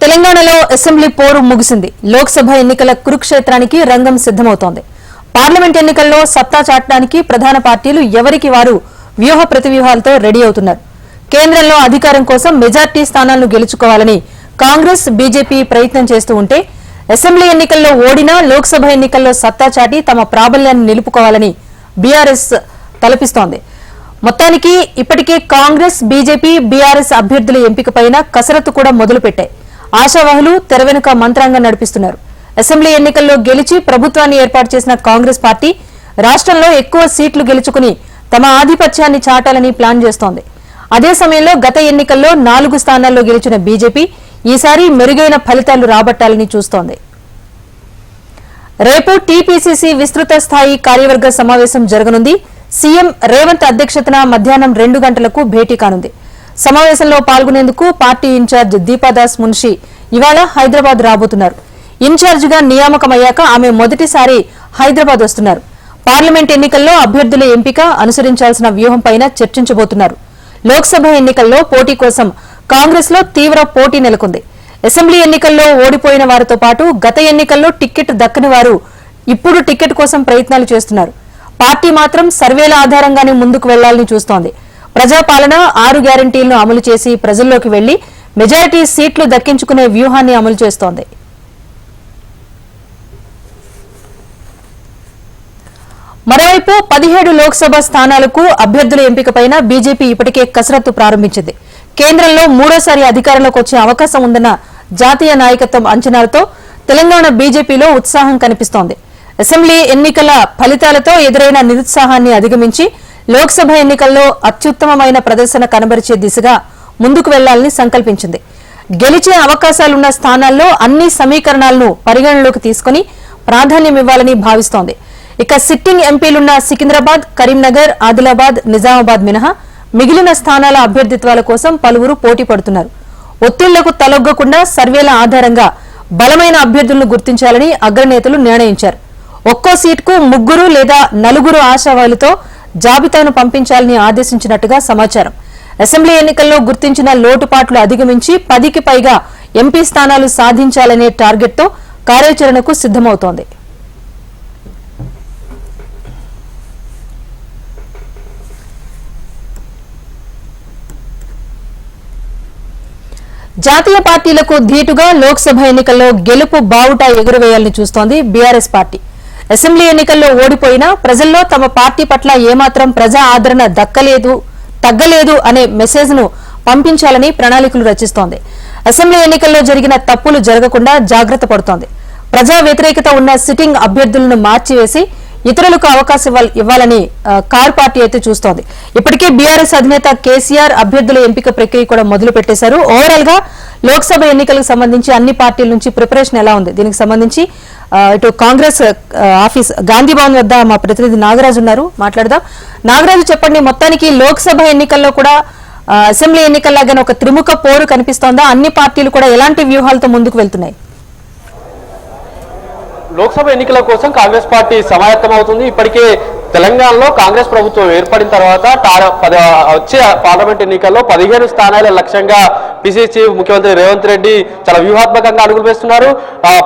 తెలంగాణలో అసెంబ్లీ పోరు ముగిసింది. లోక్సభ ఎన్నికల కురుక్షేత్రానికి రంగం సిద్ధమవుతోంది. పార్లమెంట్ ఎన్నికల్లో సత్తా చాటడానికి ప్రధాన పార్టీలు ఎవరికి వారు వ్యూహ ప్రతివ్యూహాలతో రెడీ అవుతున్నారు. కేంద్రంలో అధికారం కోసం మెజార్టీ స్థానాలను గెలుచుకోవాలని కాంగ్రెస్, బీజేపీ ప్రయత్నం చేస్తూ ఉంటే, అసెంబ్లీ ఎన్నికల్లో ఓడినా లోక్సభ ఎన్నికల్లో సత్తా చాటి తమ ప్రాబల్యాన్ని నిలుపుకోవాలని బీఆర్ఎస్ తలపిస్తోంది. మొత్తానికి ఇప్పటికే కాంగ్రెస్, బీజేపీ, బీఆర్ఎస్ అభ్యర్థుల ఎంపికపైన కసరత్తు కూడా మొదలుపెట్టాయి. ఆశావహులు తెర వెనుక మంత్రాంగం నడిపిస్తున్నారు. అసెంబ్లీ ఎన్నికల్లో గెలిచి ప్రభుత్వాన్ని ఏర్పాటు చేసిన కాంగ్రెస్ పార్టీ రాష్ట్రంలో ఎక్కువ సీట్లు గెలుచుకుని తమ ఆధిపత్యాన్ని చాటాలని ప్లాన్ చేస్తోంది. అదే సమయంలో గత ఎన్నికల్లో 4 స్థానాల్లో గెలిచిన బీజేపీ ఈసారి మెరుగైన ఫలితాలు రాబట్టాలని చూస్తోంది. రేపు టీపీసీసీ విస్తృత స్థాయి కార్యవర్గ సమావేశం జరగనుంది. సీఎం రేవంత్ అధ్యక్షతన మధ్యాహ్నం 2 గంటలకు భేటీ కానుంది. సమావేశంలో పాల్గొనేందుకు పార్టీ ఇన్ఛార్జ్ దీపాదాస్ మున్షి ఇవాళ హైదరాబాద్ రాబోతున్నారు. ఇన్ఛార్జిగా నియామకమయ్యాక ఆమె మొదటిసారి హైదరాబాద్ వస్తున్నారు. పార్లమెంట్ ఎన్నికల్లో అభ్యర్థుల ఎంపిక, అనుసరించాల్సిన వ్యూహంపైన చర్చించబోతున్నారు. లోక్సభ ఎన్నికల్లో పోటీ కోసం కాంగ్రెస్ లో తీవ్ర పోటీ నెలకొంది. అసెంబ్లీ ఎన్నికల్లో ఓడిపోయిన వారితో పాటు గత ఎన్నికల్లో టికెట్ దక్కని వారు ఇప్పుడు టికెట్ కోసం ప్రయత్నాలు చేస్తున్నారు. పార్టీ మాత్రం సర్వేల ఆధారంగానే ముందుకు వెళ్లాలని చూస్తోంది. ప్రజాపాలన 6 గ్యారంటీలను అమలు చేసి ప్రజల్లోకి వెళ్లి మెజారిటీ సీట్లు దక్కించుకునే వ్యూహాన్ని అమలు చేస్తోంది. మరోవైపు 17 లోక్సభ స్థానాలకు అభ్యర్థుల ఎంపికపైన బీజేపీ ఇప్పటికే కసరత్తు ప్రారంభించింది. కేంద్రంలో మూడోసారి అధికారంలోకి వచ్చే అవకాశం ఉందన్న జాతీయ నాయకత్వం అంచనాలతో తెలంగాణ బీజేపీలో ఉత్సాహం కనిపిస్తోంది. అసెంబ్లీ ఎన్నికల ఫలితాలతో ఎదురైన నిరుత్సాహాన్ని అధిగమించి లోక్సభ ఎన్నికల్లో అత్యుత్తమమైన ప్రదర్శన కనబరిచే దిశగా ముందుకు వెళ్లాలని సంకల్పించింది. గెలిచే అవకాశాలున్న స్థానాల్లో అన్ని సమీకరణాలను పరిగణనలోకి తీసుకుని ప్రాధాన్యమివ్వాలని భావిస్తోంది. ఇక సిట్టింగ్ ఎంపీలున్న సికింద్రాబాద్, కరీంనగర్, ఆదిలాబాద్, నిజామాబాద్ మినహా మిగిలిన స్థానాల అభ్యర్థిత్వాల కోసం పలువురు పోటీ పడుతున్నారు. ఒత్తిళ్లకు తలొగ్గకుండా సర్వేల ఆధారంగా బలమైన అభ్యర్థులను గుర్తించాలని అగ్రనేతలు నిర్ణయించారు. ఒక్కో సీటుకు 3 లేదా 4 ఆశావాహులతో జాబితాను పంపించాలని ఆదేశించినట్టుగా సమాచారం. అసెంబ్లీ ఎన్నికల్లో గుర్తించిన లోటుపాట్లు అధిగమించి 10కి పైగా ఎంపీ స్థానాలు సాధించాలనే టార్గెట్తో కార్యాచరణకు సిద్దమవుతోంది. జాతీయ పార్టీలకు ధీటుగా లోక్సభ ఎన్నికల్లో గెలుపు బావుట ఎగురవేయాలని చూస్తోంది బీఆర్ఎస్ పార్టీ. అసెంబ్లీ ఎన్నికల్లో ఓడిపోయినా ప్రజల్లో తమ పార్టీ పట్ల ఏమాత్రం ప్రజా ఆదరణ తగ్గలేదు అనే మెసేజ్ ను పంపించాలని ప్రణాళికలు రచిస్తోంది. అసెంబ్లీ ఎన్నికల్లో జరిగిన తప్పులు జరగకుండా జాగ్రత్త పడుతోంది. ప్రజా వ్యతిరేకత ఉన్న సిట్టింగ్ అభ్యర్థులను మార్చివేసి ఇతరులకు అవకాశం ఇవ్వాలని కార్ పార్టీ అయితే చూస్తోంది. ఇప్పటికే బీఆర్ఎస్ అధినేత కేసీఆర్ అభ్యర్థుల ఎంపిక ప్రక్రియ కూడా మొదలు పెట్టేశారు. ఓవరాల్ గా లోక్సభ ఎన్నికలకు సంబంధించి అన్ని పార్టీల నుంచి ప్రిపరేషన్ ఎలా ఉంది, దీనికి సంబంధించి ఇటు కాంగ్రెస్ ఆఫీస్ గాంధీ భవన్ వద్ద మా ప్రతినిధి నాగరాజు ఉన్నారు, మాట్లాడదాం. నాగరాజు, చెప్పండి, మొత్తానికి లోక్సభ ఎన్నికల్లో కూడా అసెంబ్లీ ఎన్నికల్లాగానే ఒక త్రిముఖ పోరు కనిపిస్తోందా? అన్ని పార్టీలు కూడా ఎలాంటి వ్యూహాలతో ముందుకు వెళ్తున్నాయి? లోక్సభ ఎన్నికల కోసం కాంగ్రెస్ పార్టీ సమాయత్తమవుతుంది. ఇప్పటికే తెలంగాణలో కాంగ్రెస్ ప్రభుత్వం ఏర్పడిన తర్వాత వచ్చే పార్లమెంట్ ఎన్నికల్లో 15 స్థానాల లక్ష్యంగా పిసిసి ముఖ్యమంత్రి రేవంత్ రెడ్డి చాలా వ్యూహాత్మకంగా అడుగులు వేస్తున్నారు.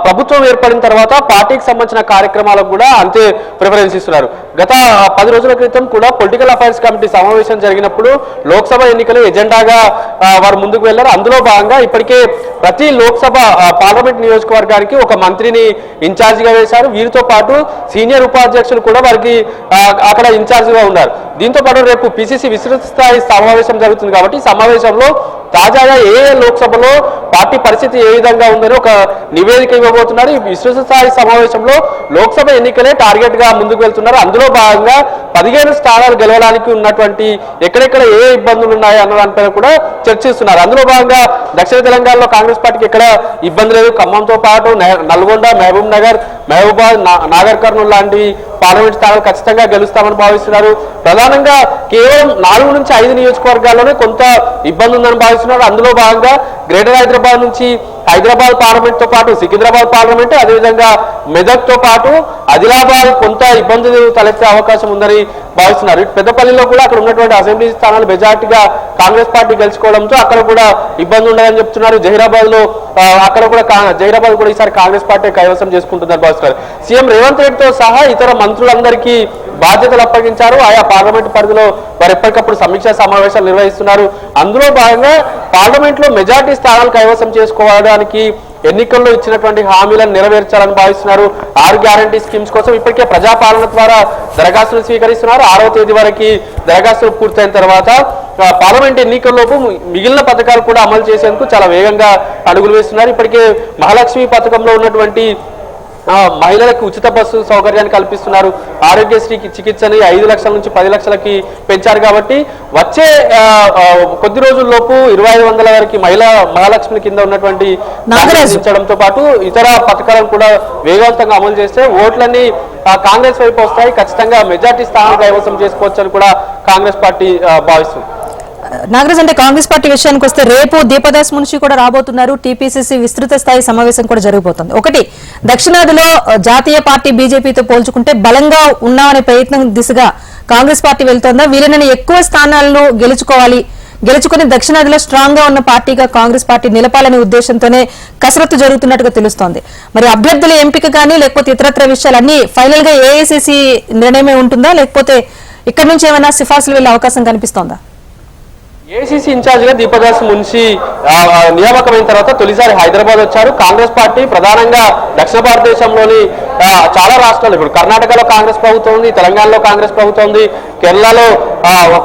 ప్రభుత్వం ఏర్పడిన తర్వాత పార్టీకి సంబంధించిన కార్యక్రమాలకు కూడా అంతే ప్రిఫరెన్స్ ఇస్తున్నారు. గత 10 రోజుల క్రితం కూడా పొలిటికల్ అఫైర్స్ కమిటీ సమావేశం జరిగినప్పుడు లోక్సభ ఎన్నికలు ఎజెండాగా వారు ముందుకు వెళ్లారు. అందులో భాగంగా ఇప్పటికే ప్రతి లోక్సభ పార్లమెంట్ నియోజకవర్గానికి ఒక మంత్రిని ఇన్ఛార్జిగా వేశారు. వీరితో పాటు సీనియర్ ఉపాధ్యక్షులు కూడా వారికి అక్కడ ఇన్ఛార్జిగా ఉన్నారు. దీంతో పాటు రేపు పిసిసి విస్తృత స్థాయి సమావేశం జరుగుతుంది కాబట్టి సమావేశంలో తాజాగా ఏ లోక్సభలో పార్టీ పరిస్థితి ఏ విధంగా ఉందని ఒక నివేదిక ఇవ్వబోతున్నారు. ఈ విస్తృత స్థాయి సమావేశంలో లోక్సభ ఎన్నికలే టార్గెట్ గా ముందుకు వెళ్తున్నారు. అందులో భాగంగా 15 స్థానాలు గెలవడానికి ఉన్నటువంటి ఎక్కడెక్కడ ఏ ఇబ్బందులు ఉన్నాయో అన్న దానిపైన కూడా చర్చిస్తున్నారు. అందులో భాగంగా దక్షిణ తెలంగాణలో కాంగ్రెస్ పార్టీకి ఎక్కడ ఇబ్బంది లేదు. ఖమ్మంతో పాటు నల్గొండ, మహబూబ్ నగర్, మహబూబాద్, నాగర్ కర్నూలు లాంటి పార్లమెంట్ స్థానాలు ఖచ్చితంగా గెలుస్తామని భావిస్తున్నారు. ప్రధానంగా కేవలం 4 నుంచి 5 నియోజకవర్గాల్లోనే కొంత ఇబ్బంది ఉందని భావిస్తున్నారు. అందులో భాగంగా గ్రేటర్ హైదరాబాద్ నుంచి హైదరాబాద్ పార్లమెంట్ తో పాటు సికింద్రాబాద్ పార్లమెంట్, అదేవిధంగా మెదక్ తో పాటు ఆదిలాబాద్ కొంత ఇబ్బందులు తలెత్తే అవకాశం ఉందని భావిస్తున్నారు. పెద్దపల్లిలో కూడా అక్కడ ఉన్నటువంటి అసెంబ్లీ స్థానాలు మెజార్టీగా కాంగ్రెస్ పార్టీ గెలుచుకోవడంతో అక్కడ కూడా ఇబ్బంది ఉండదని చెప్తున్నారు. జహీరాబాద్ లో అక్కడ కూడా జహీరాబాద్ కూడా ఈసారి కాంగ్రెస్ పార్టీ కైవసం చేసుకుంటుందని భావిస్తున్నారు. సీఎం రేవంత్ రెడ్డితో సహా ఇతర మంత్రులందరికీ బాధ్యతలు అప్పగించారు. ఆయా పార్లమెంట్ పరిధిలో వారు ఎప్పటికప్పుడు సమీక్షా సమావేశాలు నిర్వహిస్తున్నారు. అందులో భాగంగా పార్లమెంట్ లో మెజార్టీ స్థానాలు కైవసం చేసుకోవడానికి ఎన్నికల్లో ఇచ్చినటువంటి హామీలను నెరవేర్చాలని భావిస్తున్నారు. 6 గ్యారంటీ స్కీమ్స్ కోసం ఇప్పటికే ప్రజాపాలన ద్వారా దరఖాస్తులు స్వీకరిస్తున్నారు. 6వ తేదీ వరకు దరఖాస్తులు పూర్తయిన తర్వాత పార్లమెంట్ ఎన్నికల్లోపు మిగిలిన పథకాలు కూడా అమలు చేసేందుకు చాలా వేగంగా అడుగులు వేస్తున్నారు. ఇప్పటికే మహాలక్ష్మి పథకంలో ఉన్నటువంటి మహిళలకు ఉచిత బస్సు సౌకర్యాన్ని కల్పిస్తున్నారు. ఆరోగ్యశ్రీకి చికిత్సని 5 లక్షల నుంచి 10 లక్షలకి పెంచారు. కాబట్టి వచ్చే కొద్ది రోజుల్లోపు 2500 వరకు మహాలక్ష్మి కింద ఉన్నటువంటి ఇచ్చడంతో పాటు ఇతర పథకాలను కూడా వేగవంతంగా అమలు చేస్తే ఓట్లన్నీ కాంగ్రెస్ వైపు వస్తాయి. ఖచ్చితంగా మెజార్టీ స్థానాలు కైవసం చేసుకోవచ్చని కూడా కాంగ్రెస్ పార్టీ భావిస్తుంది. నాగరాజ్, అంటే కాంగ్రెస్ పార్టీ విషయానికి వస్తే రేపు దీపదాస్ మున్షి కూడా రాబోతున్నారు. టీపీసీసీ విస్తృత స్థాయి సమావేశం కూడా జరగబోతోంది. ఒకటి, దక్షిణాదిలో జాతీయ పార్టీ బీజేపీతో పోల్చుకుంటే బలంగా ఉన్నామనే ప్రయత్నం దిశగా కాంగ్రెస్ పార్టీ వెళ్తోందా? వీలైనన్ని ఎక్కువ స్థానాలను గెలుచుకుని దక్షిణాదిలో స్ట్రాంగ్ గా ఉన్న పార్టీగా కాంగ్రెస్ పార్టీ నిలపాలనే ఉద్దేశంతోనే కసరత్తు జరుగుతున్నట్టుగా తెలుస్తోంది. మరి అభ్యర్థుల ఎంపిక కానీ లేకపోతే ఇతరత్ర విషయాలన్నీ ఫైనల్ గా ఏఐసీసీ నిర్ణయమే ఉంటుందా, లేకపోతే ఇక్కడ నుంచి ఏమైనా సిఫార్సులు వెళ్లే అవకాశం కనిపిస్తోందా? ఏసీసీ ఇన్ఛార్జ్ గా దీపదాస్ మున్షి నియామకమైన తర్వాత తొలిసారి హైదరాబాద్ వచ్చారు. కాంగ్రెస్ పార్టీ ప్రధానంగా దక్షిణ భారతదేశంలోని చాలా రాష్ట్రాలు, ఇప్పుడు కర్ణాటకలో కాంగ్రెస్ ప్రభుత్వం ఉంది, తెలంగాణలో కాంగ్రెస్ ప్రభుత్వం ఉంది, కేరళలో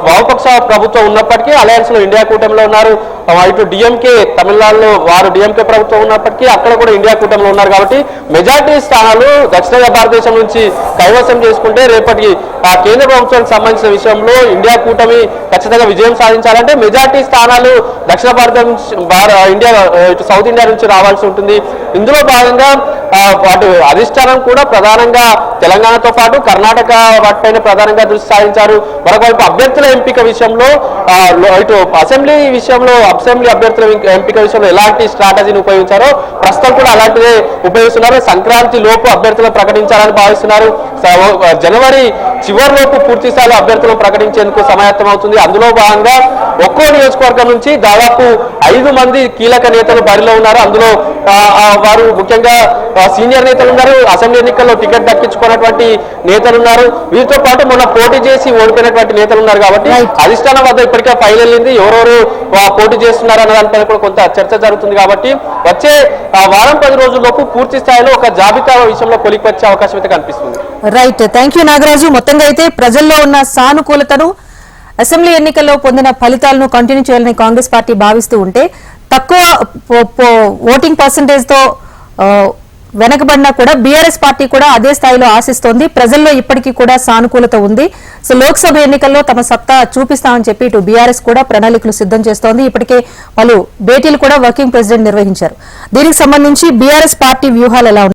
వామపక్ష ప్రభుత్వం ఉన్నప్పటికీ అలయన్స్ లో ఇండియా కూటమిలో ఉన్నారు. ఇటు డిఎంకే తమిళనాడులో వారు డిఎంకే ప్రభుత్వం ఉన్నప్పటికీ అక్కడ కూడా ఇండియా కూటమిలో ఉన్నారు. కాబట్టి మెజార్టీ స్థానాలు దక్షిణ భారతదేశం నుంచి కైవసం చేసుకుంటే రేపటి కేంద్ర ప్రభుత్వానికి సంబంధించిన విషయంలో ఇండియా కూటమి ఖచ్చితంగా విజయం సాధించాలంటే మెజార్టీ స్థానాలు దక్షిణ ఇండియా ఇటు సౌత్ ఇండియా నుంచి రావాల్సి ఉంటుంది. ఇందులో భాగంగా వాటి అధిష్టానం కూడా ప్రధానంగా తెలంగాణతో పాటు కర్ణాటక వాటిపైన ప్రధానంగా దృష్టి సారించారు. మరొకవైపు అభ్యర్థుల ఎంపిక విషయంలో ఇటు అసెంబ్లీ అభ్యర్థుల ఎంపిక విషయంలో ఎలాంటి స్ట్రాటజీని ఉపయోగించారో ప్రస్తుతం కూడా అలాంటిదే ఉపయోగిస్తున్నారు. సంక్రాంతి లోపు అభ్యర్థులను ప్రకటించాలని భావిస్తున్నారు. జనవరి చివరిలోపు పూర్తి స్థాయిలో అభ్యర్థులను ప్రకటించేందుకు సమాయత్తం అవుతుంది. అందులో భాగంగా ఒక్కో నియోజకవర్గం నుంచి దాదాపు 5 మంది కీలక నేతలు బరిలో ఉన్నారు. అందులో వారు ముఖ్యంగా సీనియర్ నేతలు ఉన్నారు, అసెంబ్లీ ఎన్నికల్లో టికెట్ దక్కించుకున్నటువంటి నేతలు ఉన్నారు, వీరితో పాటు మొన్న పోటీ చేసి ఓడిపోయినటువంటి నేతలు ఉన్నారు. కాబట్టి అధిష్టానం వద్ద ఇప్పటికే ఫైల్ వెళ్ళింది, ఎవరెవరు పోటీ చేస్తున్నారు అన్న దానిపైన కూడా కొంత చర్చ జరుగుతుంది. కాబట్టి వచ్చే వారం 10 రోజుల్లోపు పూర్తి స్థాయిలో ఒక జాబితా విషయంలో కొలికి వచ్చే అవకాశం అయితే కనిపిస్తుంది. Right, thank you Nagaraju. మొత్తంగా అయితే ప్రజల్లో ఉన్న సానుకూలతను, అసెంబ్లీ ఎన్నికల్లో పొందిన ఫలితాలను కంటిన్యూ చేయాలని కాంగ్రెస్ పార్టీ భావిస్తూ ఉంటే తక్కువ ఓటింగ్ పర్సంటేజ్ తో వెనకబడినా కూడా బీఆర్ఎస్ పార్టీ కూడా అదే స్థాయిలో ఆశిస్తోంది. ప్రజల్లో ఇప్పటికీ కూడా సానుకూలత ఉంది. సో లోక్సభ ఎన్నికల్లో తమ సత్తా చూపిస్తామని చెప్పి ఇటు బీఆర్ఎస్ కూడా ప్రణాళికలు సిద్ధం చేస్తోంది. ఇప్పటికే పలు భేటీలు కూడా వర్కింగ్ ప్రెసిడెంట్ నిర్వహించారు. దీనికి సంబంధించి బీఆర్ఎస్ పార్టీ వ్యూహాలు ఎలా